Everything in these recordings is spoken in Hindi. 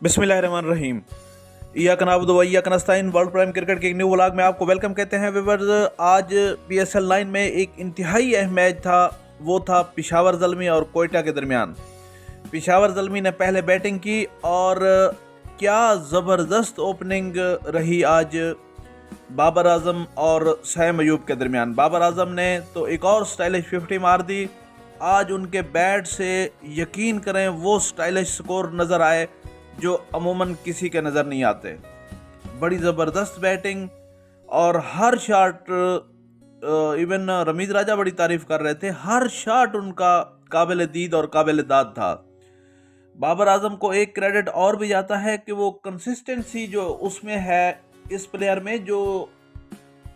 बिस्मिल्लाहिर्रहमानिर्रहीम। इय्याक नअबुदु व इय्याक नस्तईन वर्ल्ड प्राइम क्रिकेट के एक न्यू व्लॉग में आपको वेलकम कहते हैं। व्यूअर्स, आज PSL 9 में एक इंतहाई अहम मैच था। वो था पेशावर ज़ल्मी और कोयटा के दरमियान। पेशावर ज़ल्मी ने पहले बैटिंग की और क्या ज़बरदस्त ओपनिंग रही आज बाबर आजम और सैम अयूब के दरमियान। बाबर आजम ने तो एक और स्टाइलिश 50 मार दी। आज उनके बैट से यकीन करें वो स्टाइलिश स्कोर नज़र आए जो अमूमन किसी के नज़र नहीं आते। बड़ी ज़बरदस्त बैटिंग और हर शॉट, इवन रमीज़ राजा बड़ी तारीफ़ कर रहे थे, हर शॉट उनका काबिल दीद और काबिल दाद था। बाबर आजम को एक क्रेडिट और भी जाता है कि वो कंसिस्टेंसी जो उसमें है इस प्लेयर में, जो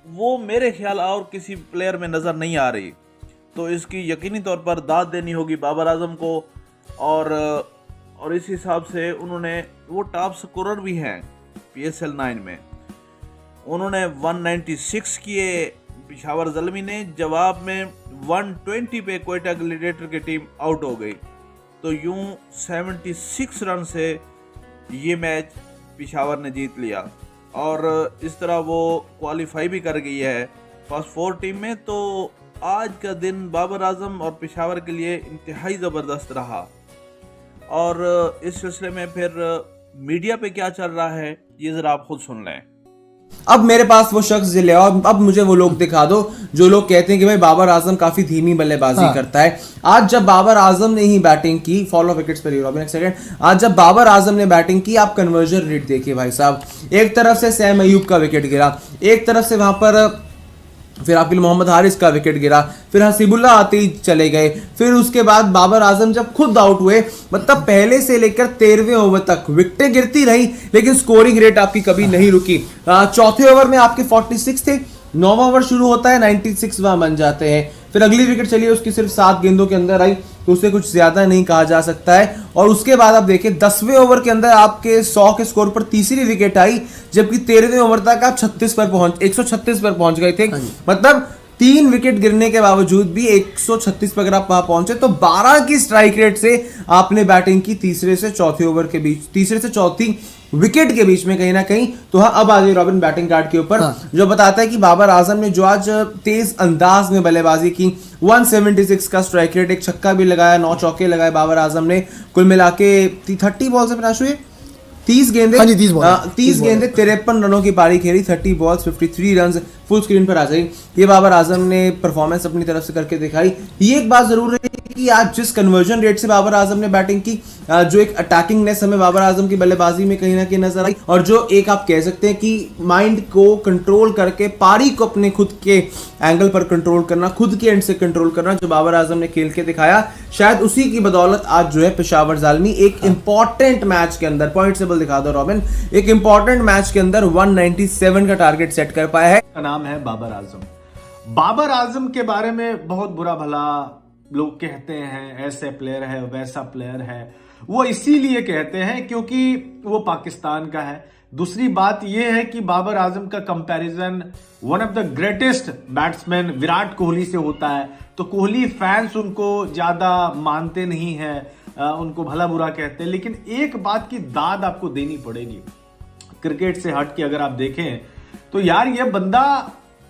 वो मेरे ख्याल और किसी प्लेयर में नज़र नहीं आ रही। तो इसकी यकीनी तौर पर दाद देनी होगी बाबर आजम को। और इस हिसाब से उन्होंने, वो टॉप स्कोरर भी हैं PSL 9 में। उन्होंने 196 किए पेशावर ज़ल्मी ने, जवाब में 120 पे कोयटा ग्लैडिएटर की टीम आउट हो गई। तो यूं 76 रन से ये मैच पेशावर ने जीत लिया और इस तरह वो क्वालिफाई भी कर गई है फर्स्ट 4 टीम में। तो आज का दिन बाबर आजम और पेशावर के लिए इंतहाई ज़बरदस्त रहा। और इस सिलसिले में फिर मीडिया पे क्या चल रहा है ये जरा आप खुद सुन लें। अब मेरे पास वो शख्स ले आओ, अब मुझे वो लोग दिखा दो जो लोग कहते हैं कि भाई बाबर आजम काफी धीमी बल्लेबाजी करता है। आज जब बाबर आजम ने ही बैटिंग की, फॉलो विकेट्स पर रॉबिन एक सेकंड, आज जब बाबर आजम ने बैटिंग की, आप कन्वर्जन रेट देखिए भाई साहब। एक तरफ से सैम अयूब का विकेट गिरा, एक तरफ से वहां पर फिर आपके लिए मोहम्मद हारिस का विकेट गिरा, फिर हसीबुल्लाह आते ही चले गए, फिर उसके बाद बाबर आजम जब खुद आउट हुए, मतलब पहले से लेकर 13वें ओवर तक विकेटें गिरती रही लेकिन स्कोरिंग रेट आपकी कभी नहीं रुकी। चौथे ओवर में आपके 46 थे, 9वां ओवर शुरू होता है 96 वहां बन जाते हैं। फिर अगली विकेट चलिए उसकी सिर्फ 7 गेंदों के अंदर आई, तो उसे कुछ ज्यादा नहीं कहा जा सकता है। और उसके बाद आप देखिए 10वें ओवर के अंदर आपके 100 के स्कोर पर तीसरी विकेट आई, जबकि 13वें ओवर तक आप 136 पर पहुंच गए थे। मतलब 3 विकेट गिरने के बावजूद भी 136 पर अगर आप वहां पहुंचे तो 12 की स्ट्राइक रेट से आपने बैटिंग की तीसरे से चौथे ओवर के बीच, तीसरे से चौथी विकेट के बीच में कहीं ना कहीं। तो हाँ, अब आ गई रॉबिन बैटिंग कार्ड के ऊपर, जो बताता है कि बाबर आजम ने जो आज तेज अंदाज में बल्लेबाजी की, 176 का स्ट्राइक रेट, एक छक्का भी लगाया, 9 चौके लगाए बाबर आजम ने। कुल मिला के 30 बॉल से प्रयास हुए, 30 गेंदे 30 गेंदे 53 रनों की पारी खेली, 30 बॉल्स 53 रन फुल स्क्रीन पर आ जाए। ये बाबर आजम ने परफॉर्मेंस अपनी तरफ से करके दिखाई। ये एक बात जरूर है कि आज जिस कन्वर्जन रेट से बाबर आजम ने बैटिंग की, जो एक अटैकिंगनेस हमें बाबर आजम की बल्लेबाजी में कहीं ना कहीं नजर आई, और जो एक आप कह सकते हैं कि माइंड को कंट्रोल करके पारी को अपने खुद के एंगल पर कंट्रोल करना, खुद के एंड से कंट्रोल करना, जो बाबर आजम ने खेल के दिखाया, शायद उसी की बदौलत आज जो है पेशावर ज़ल्मी एक इंपॉर्टेंट मैच के अंदर, पॉइंट टेबल दिखा दो रॉबिन, एक इंपॉर्टेंट मैच के अंदर 197 का टारगेट सेट कर पाया है। का नाम है बाबर आजम। बाबर आजम के बारे में बहुत बुरा भला लोग कहते हैं, ऐसे प्लेयर है, वैसा प्लेयर है। वो इसीलिए कहते हैं क्योंकि वो पाकिस्तान का है। दूसरी बात यह है कि बाबर आजम का comparison one of the greatest batsman Virat Kohli से होता है। तो कोहली फैंस उनको ज्यादा मानते नहीं है, उनको भला बुरा कहते हैं। लेकिन एक बात की दाद आपको देनी पड़ेगी, क्रिकेट से हट के अगर आप देखें तो यार ये बंदा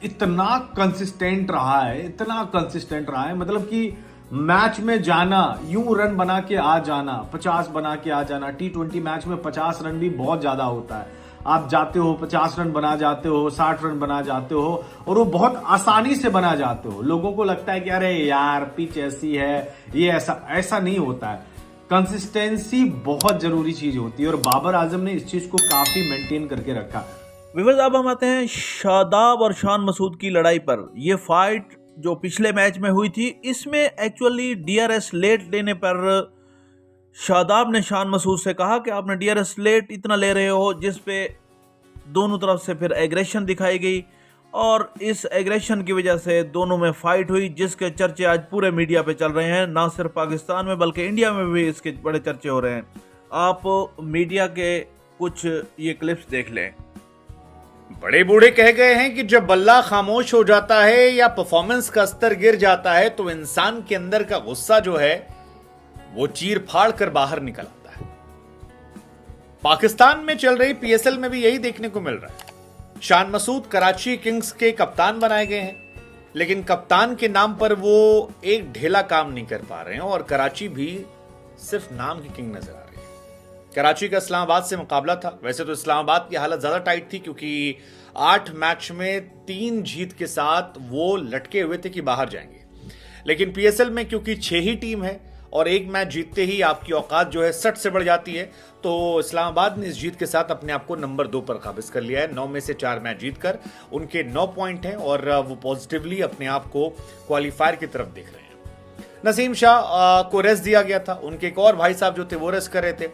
इतना कंसिस्टेंट रहा है, इतना कंसिस्टेंट रहा है, मतलब कि मैच में जाना, यूं रन बना के आ जाना, 50 बना के आ जाना। T20 मैच में 50 रन भी बहुत ज्यादा होता है। आप जाते हो 50 रन बना जाते हो, 60 रन बना जाते हो, और वो बहुत आसानी से बना जाते हो। लोगों को लगता है कि अरे यार पिच ऐसी है, ये ऐसा नहीं होता है। कंसिस्टेंसी बहुत जरूरी चीज होती है और बाबर आजम ने इस चीज को काफी मेंटेन करके रखा। व्यूअर्स, अब हम आते हैं शादाब और शान मसूद की लड़ाई पर। ये फाइट जो पिछले मैच में हुई थी, इसमें एक्चुअली DRS लेट लेने पर शादाब ने शान मसूद से कहा कि आपने DRS लेट इतना ले रहे हो, जिस पे दोनों तरफ से फिर एग्रेशन दिखाई गई और इस एग्रेशन की वजह से दोनों में फाइट हुई, जिसके चर्चे आज पूरे मीडिया पे चल रहे हैं, ना सिर्फ पाकिस्तान में बल्कि इंडिया में भी इसके बड़े चर्चे हो रहे हैं। आप मीडिया के कुछ ये क्लिप्स देख लें। बड़े बूढ़े कह गए हैं कि जब बल्ला खामोश हो जाता है या परफॉर्मेंस का स्तर गिर जाता है तो इंसान के अंदर का गुस्सा जो है वो चीर फाड़ कर बाहर निकल आता है। पाकिस्तान में चल रही पीएसएल में भी यही देखने को मिल रहा है। शान मसूद कराची किंग्स के कप्तान बनाए गए हैं, लेकिन कप्तान के नाम पर वो एक ढेला काम नहीं कर पा रहे हैं और कराची भी सिर्फ नाम की किंग नजर आ रही है। कराची का इस्लामाबाद से मुकाबला था। वैसे तो इस्लामाबाद की हालत ज्यादा टाइट थी क्योंकि 8 मैच में 3 जीत के साथ वो लटके हुए थे कि बाहर जाएंगे, लेकिन पीएसएल में क्योंकि 6 ही टीम है और एक मैच जीतते ही आपकी औकात जो है 60 से बढ़ जाती है, तो इस्लामाबाद ने इस जीत के साथ अपने आप को नंबर 2 पर काबिज कर लिया है। 9 में से 4 मैच जीतकर उनके 9 पॉइंट हैं और वो पॉजिटिवली अपने आप को क्वालिफायर की तरफ देख रहे हैं। नसीम शाह को रेस्ट दिया गया था, उनके एक और भाई साहब जो थे वो रेस्ट कर रहे थे,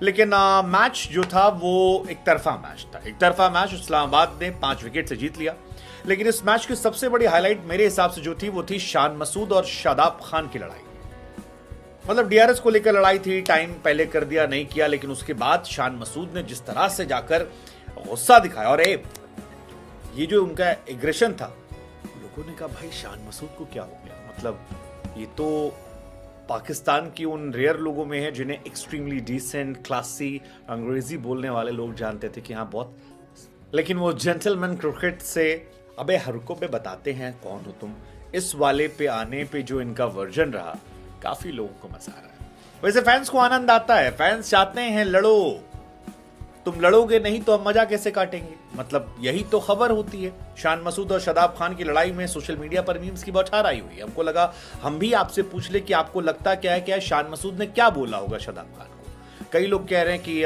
लेकिन मैच जो था वो एक तरफा मैच था। एक तरफा मैच इस्लामाबाद ने 5 विकेट से जीत लिया, लेकिन इस मैच की सबसे बड़ी हाईलाइट मेरे हिसाब से जो थी वो थी शान मसूद और शादाब खान की लड़ाई। मतलब डीआरएस को लेकर लड़ाई थी, टाइम पहले कर दिया नहीं किया, लेकिन उसके बाद शान मसूद ने जिस तरह से जाकर गुस्सा दिखाया और ये जो उनका एग्रेशन था, लोगों ने कहा भाई शान मसूद को क्या हो गया। मतलब ये तो पाकिस्तान की उन रेयर लोगों में है जिन्हें एक्सट्रीमली डिसेंट, क्लासी, अंग्रेजी बोलने वाले लोग जानते थे कि हाँ बहुत, लेकिन वो जेंटलमैन क्रिकेट से अबे हरकों पे बताते हैं कौन हो तुम, इस वाले पे आने पे जो इनका वर्जन रहा काफी लोगों को मजा आ रहा है। वैसे फैंस को आनंद आता है, फैंस चाहते हैं लड़ो, तुम लड़ोगे नहीं तो हम मजा कैसे काटेंगे। मतलब यही तो खबर होती है। शान मसूद और शादाब खान की लड़ाई में सोशल मीडिया पर मीम्स की बौछार आई हुई है। हमको लगा हम भी आपसे पूछ ले कि आपको लगता क्या है शान मसूद ने क्या बोला होगा शादाब खान को। कई लोग कह रहे हैं कि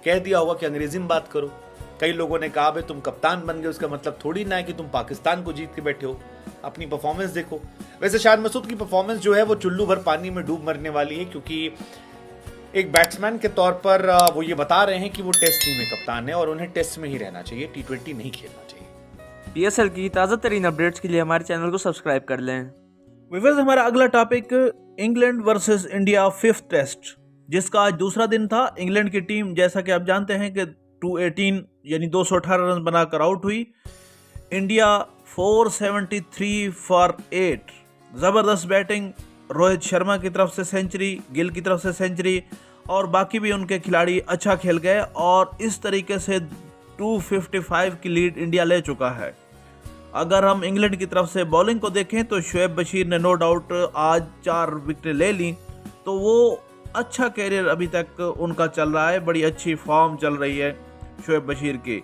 कह दिया होगा कि अंग्रेजी में बात करो। कई लोगों ने कहा भाई तुम कप्तान बन गए, उसका मतलब थोड़ी ना है कि तुम पाकिस्तान को जीत के बैठे हो, अपनी परफॉर्मेंस देखो। वैसे शान मसूद की परफॉर्मेंस जो है वो चुल्लू भर पानी में डूब मरने वाली है, क्योंकि एक बैट्समैन के तौर पर वो ये बता रहे हैं कि वो टेस्ट टीम में कप्तान है और उन्हें टेस्ट में ही रहना चाहिए, T20 नहीं खेलना चाहिए। पीएसएल की ताज़ा तरीन अपडेट्स के लिए हमारे चैनल को सब्सक्राइब कर लें। व्यूअर्स, हमारा अगला topic England versus India 5th test, जिसका आज दूसरा दिन था। इंग्लैंड की टीम जैसा कि आप जानते हैं कि 218 यानी 218 रन बनाकर आउट हुई। इंडिया 473 फॉर 8, ज़बरदस्त बैटिंग। रोहित शर्मा की तरफ से सेंचुरी, गिल की तरफ से सेंचुरी और बाकी भी उनके खिलाड़ी अच्छा खेल गए और इस तरीके से 255 की लीड इंडिया ले चुका है। अगर हम इंग्लैंड की तरफ से बॉलिंग को देखें तो शुएब बशीर ने नो डाउट आज 4 विकेटें ले ली, तो वो अच्छा कैरियर अभी तक उनका चल रहा है, बड़ी अच्छी फॉर्म चल रही है शुएब बशीर की।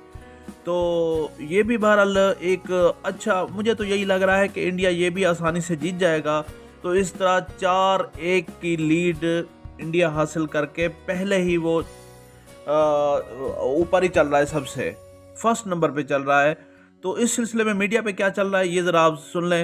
तो ये भी बहरहाल एक अच्छा, मुझे तो यही लग रहा है कि इंडिया ये भी आसानी से जीत जाएगा। तो इस तरह 4-1 की लीड इंडिया हासिल करके पहले ही वो ऊपर ही चल रहा है, सबसे फर्स्ट नंबर पे चल रहा है। तो इस सिलसिले में मीडिया पे क्या चल रहा है ये ज़रा आप सुन लें,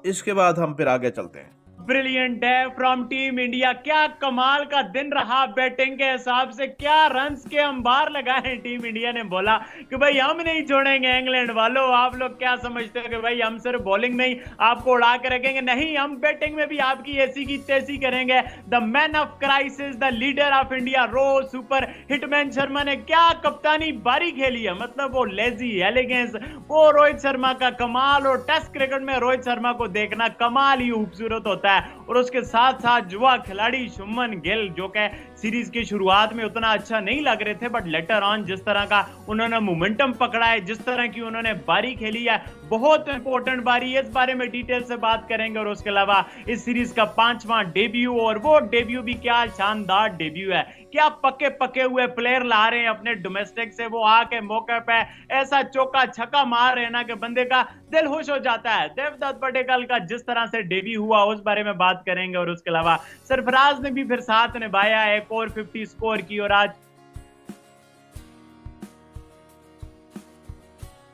इसके बाद हम फिर आगे चलते हैं। Brilliant day from team India. क्या कमाल का दिन रहा बैटिंग के हिसाब से, क्या रन्स के अंबार लगाए टीम इंडिया ने। बोला कि भाई हम नहीं छोड़ेंगे इंग्लैंड वालों, आप लोग क्या समझते हो कि भाई हम सिर्फ बॉलिंग नहीं आपको उड़ा के रखेंगे, नहीं हम बैटिंग में भी आपकी ऐसी की तैसी करेंगे। The man of crisis, the leader of India, Ro super Hitman Sharma ने क्या कप्तानी बारी खेली है। मतलब वो लेजी एलिगेंस, वो रोहित शर्मा का कमाल, और टेस्ट क्रिकेट में रोहित शर्मा को देखना कमाल ही खूबसूरत होता है। और उसके साथ साथ युवा खिलाड़ी शुभमन गिल, जो कि सीरीज की शुरुआत में उतना अच्छा नहीं लग रहे थे, बट लेटर ऑन जिस तरह का उन्होंने मोमेंटम पकड़ा है, जिस तरह की उन्होंने बारी खेली है, बहुत इंपॉर्टेंट बारी है, इस बारे में डिटेल से बात करेंगे। और उसके अलावा इस सीरीज का 5वां डेब्यू, और वो डेब्यू भी क्या शानदार डेब्यू है। क्या पके हुए प्लेयर ला रहे हैं अपने डोमेस्टिक से, वो आके मौके पे ऐसा चौका छक्का मार रहे हैं ना कि बंदे का दिल खुश हो जाता है। देवदत्त पडिक्कल का जिस तरह से डेब्यू हुआ उस बारे में बात करेंगे। और उसके अलावा सरफराज ने भी फिर साथ निभाया, एक और 50 स्कोर की, और आज